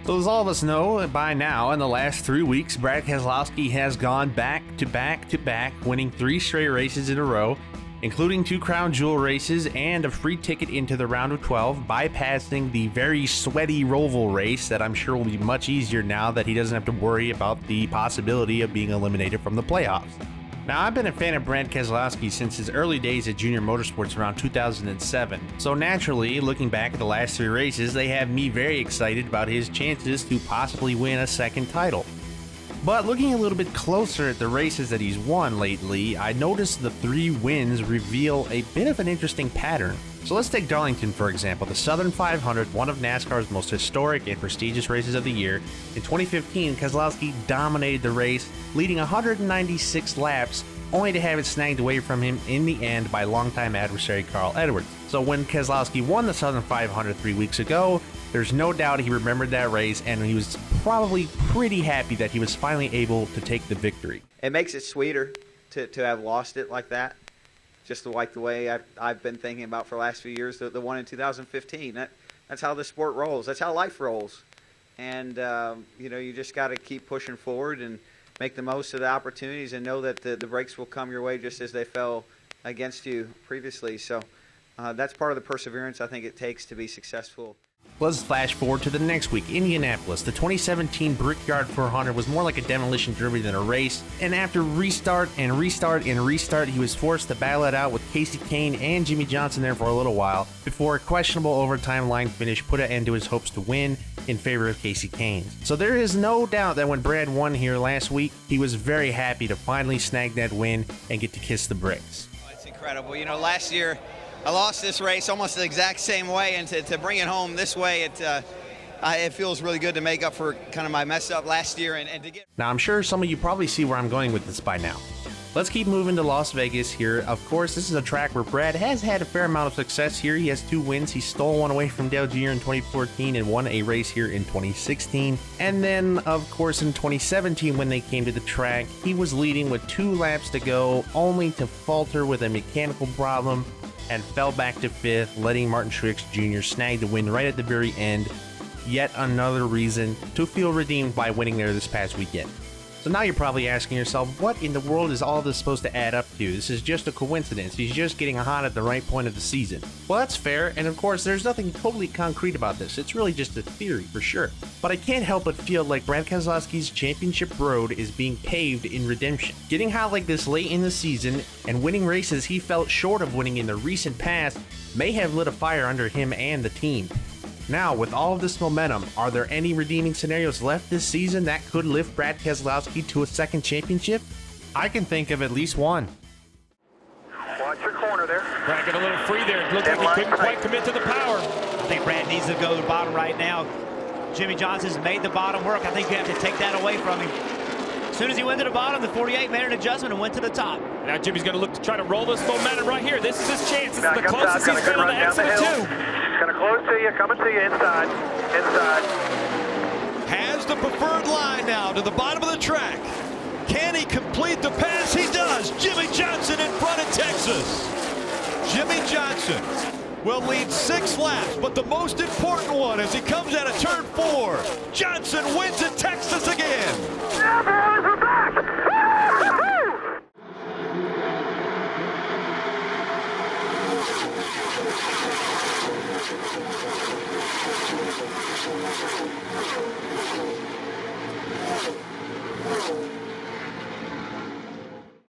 So as all of us know by now, in the last 3 weeks, Brad Keselowski has gone back to back to back, winning 3 straight races in a row, including 2 Crown Jewel races and a free ticket into the round of 12, bypassing the very sweaty Roval race that I'm sure will be much easier now that he doesn't have to worry about the possibility of being eliminated from the playoffs. Now, I've been a fan of Brad Keselowski since his early days at Junior Motorsports around 2007, so naturally, looking back at the last 3 races, they have me very excited about his chances to possibly win a second title. But looking a little bit closer at the races that he's won lately, I noticed the 3 wins reveal a bit of an interesting pattern. So let's take Darlington for example, the Southern 500, one of NASCAR's most historic and prestigious races of the year. In 2015, Keselowski dominated the race, leading 196 laps, only to have it snagged away from him in the end by longtime adversary Carl Edwards. So when Keselowski won the Southern 500 3 weeks ago, there's no doubt he remembered that race, and he was probably pretty happy that he was finally able to take the victory. It makes it sweeter to have lost it like that. Just like the way I've been thinking about for the last few years, the one in 2015. That's how the sport rolls. That's how life rolls. And, you just got to keep pushing forward and make the most of the opportunities and know that the breaks will come your way just as they fell against you previously. So that's part of the perseverance I think it takes to be successful. Let's flash forward to the next week, Indianapolis. The 2017 Brickyard 400 was more like a demolition derby than a race, and after restart, he was forced to battle it out with Kasey Kahne and Jimmy Johnson there for a little while, before a questionable overtime line finish put an end to his hopes to win in favor of Kasey Kahne. So there is no doubt that when Brad won here last week, he was very happy to finally snag that win and get to kiss the bricks. Oh, it's incredible. Last year, I lost this race almost the exact same way, and to bring it home this way, it feels really good to make up for kind of my mess up last year and to get. Now, I'm sure some of you probably see where I'm going with this by now. Let's keep moving to Las Vegas here. Of course, this is a track where Brad has had a fair amount of success here. He has 2 wins. He stole one away from Dale Jr. in 2014 and won a race here in 2016. And then, of course, in 2017, when they came to the track, he was leading with 2 laps to go, only to falter with a mechanical problem and fell back to 5th, letting Martin Truex Jr. snag the win right at the very end. Yet another reason to feel redeemed by winning there this past weekend. So now you're probably asking yourself, what in the world is all this supposed to add up to? This is just a coincidence. He's just getting hot at the right point of the season. Well, that's fair, and of course, there's nothing totally concrete about this. It's really just a theory, for sure. But I can't help but feel like Brad Keselowski's championship road is being paved in redemption. Getting hot like this late in the season and winning races he felt short of winning in the recent past may have lit a fire under him and the team. Now, with all of this momentum, are there any redeeming scenarios left this season that could lift Brad Keselowski to a second championship? I can think of at least one. Watch your corner there. Brad got a little free there. It looked like he couldn't quite commit to the power. I think Brad needs to go to the bottom right now. Jimmy Johnson's made the bottom work. I think you have to take that away from him. As soon as he went to the bottom, the 48 made an adjustment and went to the top. Now Jimmy's going to look to try to roll this momentum right here. This is his chance. This is the closest he's been on the exit of 2. Going to close to you, coming to you inside. Has the preferred line now to the bottom of the track. Can he complete the pass? He does. Jimmy Johnson in front of Texas. Jimmy Johnson will lead 6 laps, but the most important one as he comes out of turn 4. Johnson wins at Texas again. Yeah, boys, we're back.